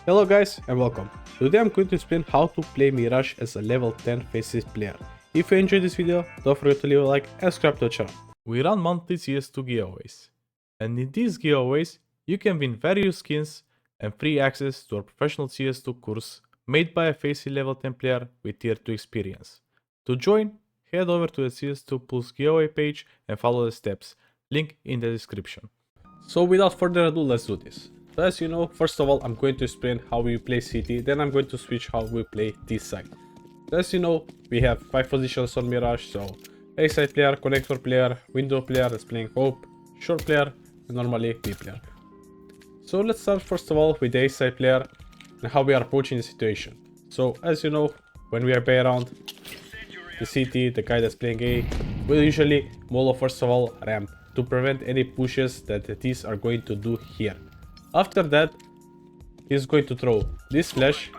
Hello guys and welcome. Today I'm going to explain how to play Mirage as a level 10 Faceit player. If you enjoyed this video, don't forget to leave a like and subscribe to the channel. We run monthly CS2 giveaways, and in these giveaways you can win various skins and free access to our professional CS2 course made by a Faceit level 10 player with tier 2 experience. To join, head over to the CS2 Pulse giveaway page and follow the steps, link in the description. So without further ado, let's do this. So as you know, first of all, I'm going to explain how we play CT, then I'm going to switch how we play this side. So as you know, we have 5 positions on Mirage, so A side player, connector player, window player that's playing Hope, short player, and normally B player. So let's start first of all with the A side player and how we are approaching the situation. So as you know, when we are bay around the CT, the guy that's playing A will usually mollo first of all ramp to prevent any pushes that these are going to do here. After that, he's going to throw this flash,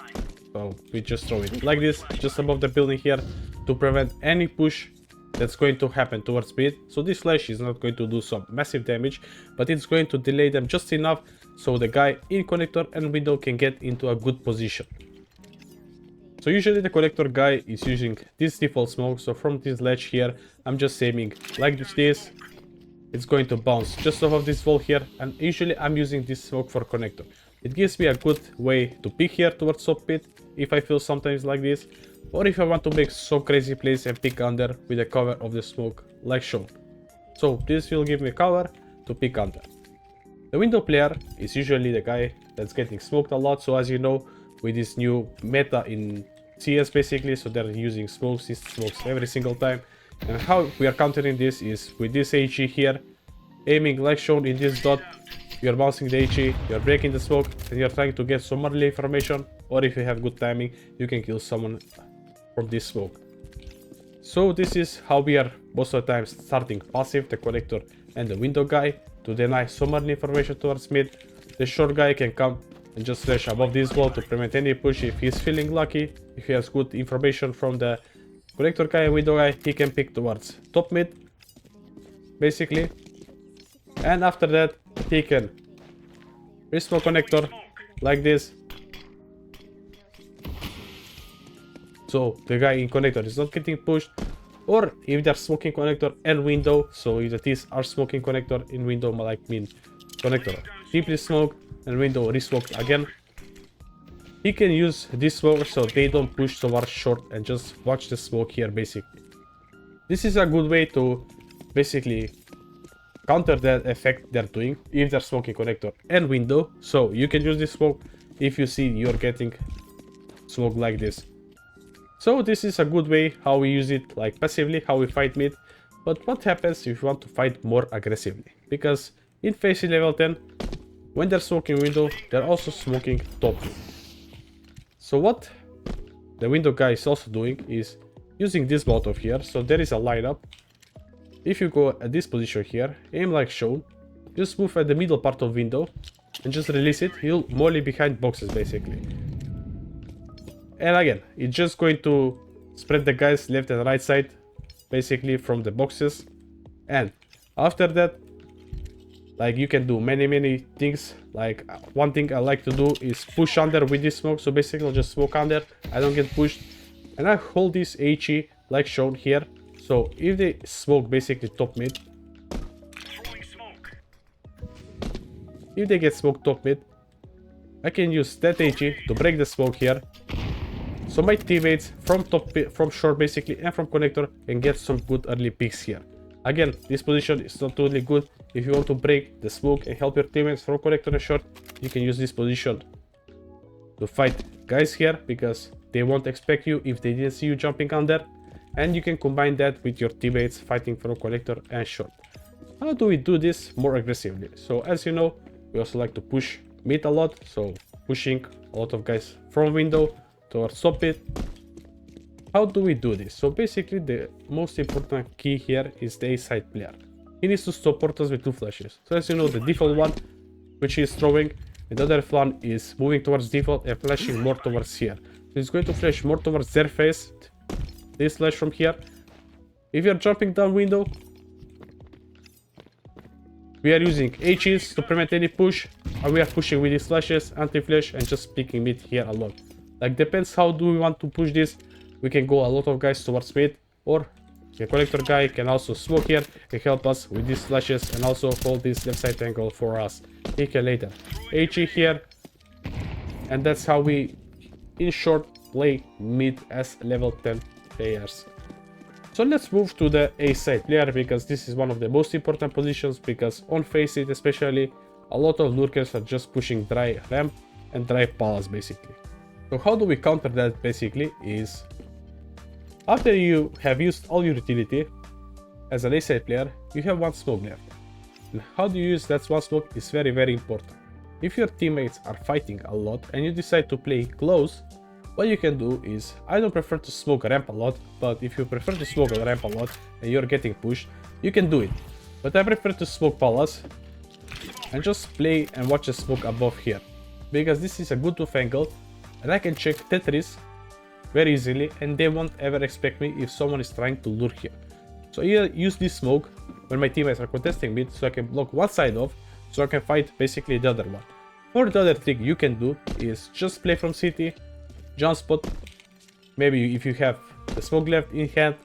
so we just throw it like this, just above the building here, to prevent any push that's going to happen towards mid. So this flash is not going to do some massive damage, but it's going to delay them just enough so the guy in connector and window can get into a good position. So usually the connector guy is using this default smoke, so from this ledge here, I'm just aiming like this. It's going to bounce just off of this wall here, and usually I'm using this smoke for connector. It gives me a good way to pick here towards top pit if I feel sometimes like this, or if I want to make some crazy plays and pick under with the cover of the smoke like shown. So this will give me cover to pick under. The window player is usually the guy that's getting smoked a lot, so as you know, with this new meta in CS basically, so they're using smokes every single time. And how we are countering this is with this HE here, aiming like shown in this dot, you're bouncing the HE, you're breaking the smoke, and you're trying to get some early information, or if you have good timing, you can kill someone from this smoke. So this is how we are most of the time starting passive, the connector and the window guy, to deny some early information towards mid. The short guy can come and just flash above this wall to prevent any push if he's feeling lucky. If he has good information from the connector guy and window guy, he can pick towards top mid, basically. And after that, he can re-smoke connector like this. So the guy in connector is not getting pushed. Or if they're smoking connector and window, so if the T's are smoking connector in window, like mean connector deeply smoked and window re-smoked again, he can use this smoke so they don't push towards short and just watch the smoke here basically. This is a good way to basically counter that effect they're doing if they're smoking connector and window. So you can use this smoke if you see you're getting smoke like this. So this is a good way how we use it, like passively, how we fight mid. But what happens if you want to fight more aggressively? Because in Faceit level 10, when they're smoking window, they're also smoking top. So what the window guy is also doing is using this molotov here. So there is a lineup. If you go at this position here, aim like shown, just move at the middle part of window and just release it. He'll molly behind boxes basically. And again, it's just going to spread the guys left and right side basically from the boxes. And after that, like you can do many things. Like one thing I like to do is push under with this smoke. So basically I'll just smoke under, I don't get pushed, and I hold this HE like shown here. So if they smoke basically top mid, if they get smoked top mid, I can use that HE to break the smoke here. So my teammates from short basically and from connector can get some good early picks here. Again, this position is not totally good. If you want to break the smoke and help your teammates from connector and short, you can use this position to fight guys here, because they won't expect you if they didn't see you jumping under. And you can combine that with your teammates fighting from connector and short. How do we do this more aggressively? So as you know, we also like to push mid a lot. So pushing a lot of guys from window towards top pit. How do we do this? So basically the most important key here is the A side player. He needs to support us with 2 flashes. So as you know, the default one, which is throwing, and the other one is moving towards default and flashing more towards here. So he's going to flash more towards their face, this flash from here. If you're jumping down window, we are using HEs to prevent any push. and we are pushing with these flashes, anti-flash, and just picking mid here a lot. Like, depends how do we want to push this. We can go a lot of guys towards mid, or the collector guy can also smoke here and help us with these flashes and also hold this left side angle for us. He can later HE here, and that's how we, in short, play mid as level 10 players. So let's move to the A side player, because this is one of the most important positions, because on Faceit especially, a lot of lurkers are just pushing dry ramp and dry palace basically. So how do we counter that basically is, after you have used all your utility, as an A side player, you have one smoke left. And how do you use that one smoke is very important. If your teammates are fighting a lot and you decide to play close, what you can do is, I don't prefer to smoke a ramp a lot, but if you prefer to smoke a ramp a lot and you're getting pushed, you can do it. But I prefer to smoke palace and just play and watch the smoke above here, because this is a good off angle and I can check Tetris very easily and they won't ever expect me if someone is trying to lure here. So I use this smoke when my teammates are contesting mid, so I can block one side off, so I can fight basically the other one. Or the other trick you can do is just play from city, jump spot, maybe if you have the smoke left in hand,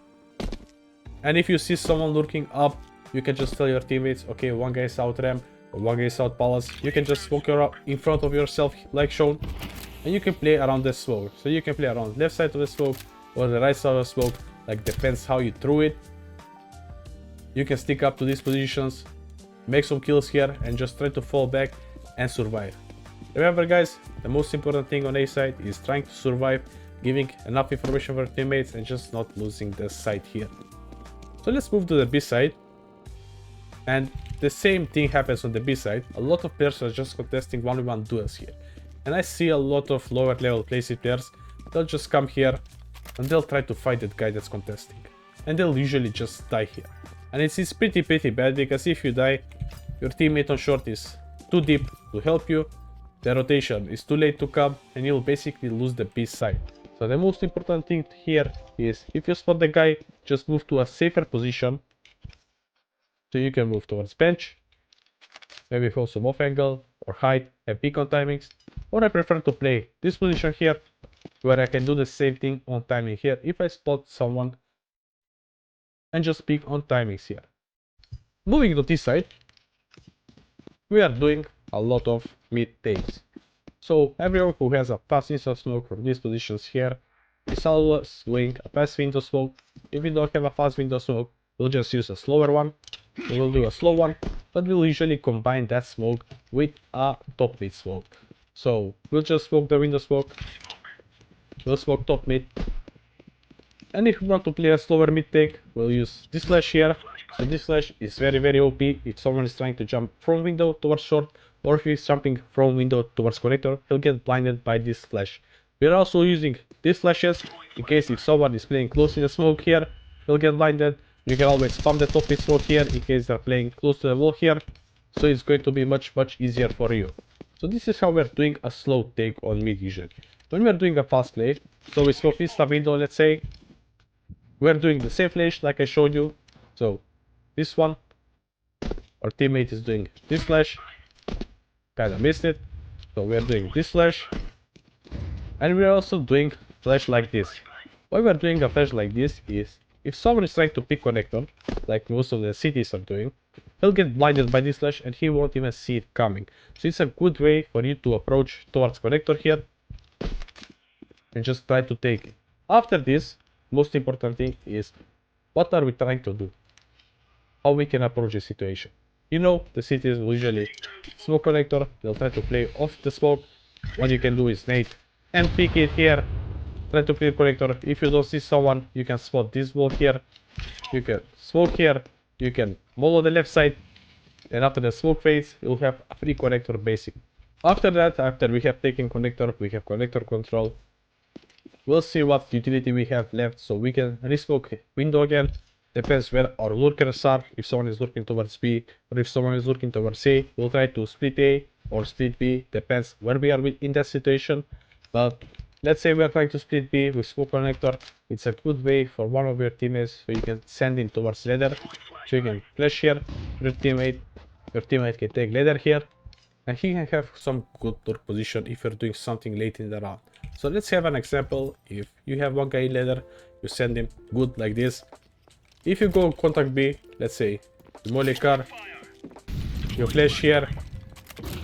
and if you see someone lurking up, you can just tell your teammates, okay, one guy is out ramp or one guy is out palace. You can just smoke in front of yourself like shown, and you can play around the smoke. So you can play around left side of the smoke or the right side of the smoke, like depends how you threw it. You can stick up to these positions, make some kills here, and just try to fall back and survive. Remember guys, the most important thing on A side is trying to survive, giving enough information for teammates and just not losing the side here. So let's move to the B side. And the same thing happens on the B side. A lot of players are just contesting 1v1 duels here. And I see a lot of lower level Faceit players, they'll just come here and they'll try to fight that guy that's contesting. And they'll usually just die here. And it's pretty bad, because if you die, your teammate on short is too deep to help you. The rotation is too late to come and you'll basically lose the B side. So the most important thing here is, if you spot the guy, just move to a safer position. So you can move towards bench, maybe hold some off angle or hide and peek on timings. Or I prefer to play this position here, where I can do the same thing on timing here if I spot someone, and just peek on timings here. Moving to this side, we are doing a lot of mid takes. So everyone who has a fast window smoke from these positions here is always doing a fast window smoke. If we don't have a fast window smoke, we'll just use a slower one. We'll do a slow one, but we'll usually combine that smoke with a top mid smoke. So we'll just smoke the window smoke, we'll smoke top mid, and if we want to play a slower mid take, we'll use this flash here. So this flash is very OP if someone is trying to jump from window towards short, or if he's jumping from window towards connector, he'll get blinded by this flash. We're also using these flashes in case if someone is playing close in the smoke here, he'll get blinded. You can always spam the top mid smoke here in case they're playing close to the wall here, so it's going to be much easier for you. So this is how we're doing a slow take on mid usually. When we're doing a fast play, so we smoke this window, let's say, we're doing the same flash like I showed you. So this one, our teammate is doing this flash, kinda missed it, so we're doing this flash, and we're also doing flash like this. Why we're doing a flash like this is, if someone is trying to pick connector, like most of the cities are doing, he'll get blinded by this flash and he won't even see it coming. So it's a good way for you to approach towards connector here and just try to take it. After this, most important thing is, what are we trying to do? How we can approach the situation. You know, the cities will usually smoke connector, they'll try to play off the smoke. What you can do is nade and pick it here, try to clear connector. If you don't see someone, you can spot this wall here, you can smoke here, you can mollo the left side, and after the smoke fades, you'll have a free connector basic. After that, after we have taken connector, we have connector control. We'll see what utility we have left, so we can resmoke window again. Depends where our lurkers are. If someone is looking towards B, or if someone is looking towards A, we'll try to split A or split B. Depends where we are in that situation. But let's say we are trying to split B with smoke connector. It's a good way for one of your teammates, so you can send him towards ladder. So you can flash here your teammate can take ladder here, and he can have some good lurk position if you're doing something late in the round. So let's have an example. If you have one guy in ladder, you send him good like this. If you go contact B, let's say you molly car, you flash here,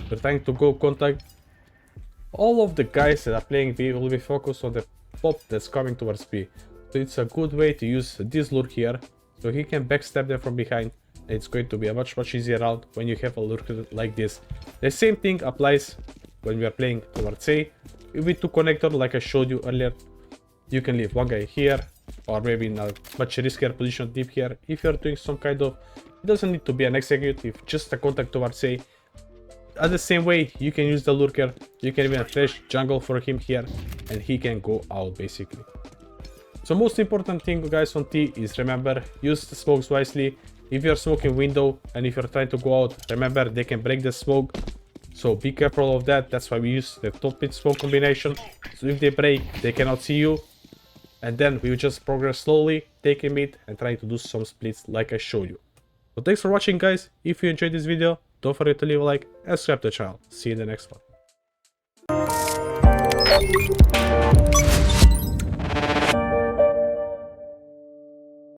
you're trying to go contact, all of the guys that are playing B will be focused on the pop that's coming towards B. So it's a good way to use this lurk here, so he can backstab them from behind. It's going to be a much easier round when you have a lurker like this. The same thing applies when we are playing towards A. With two connector, like I showed you earlier, you can leave one guy here, or maybe in a much riskier position deep here. If you're doing some kind of, it doesn't need to be an executive, just a contact towards A. At the same way, you can use the lurker, you can even flash jungle for him here, and he can go out basically. So most important thing guys on T is remember, use the smokes wisely. If you're smoking window and if you're trying to go out, remember they can break the smoke. So be careful of that. That's why we use the top mid smoke combination. So if they break, they cannot see you. And then we will just progress slowly, taking mid and trying to do some splits like I showed you. So thanks for watching guys. If you enjoyed this video, don't forget to leave a like and subscribe to the channel. See you in the next one.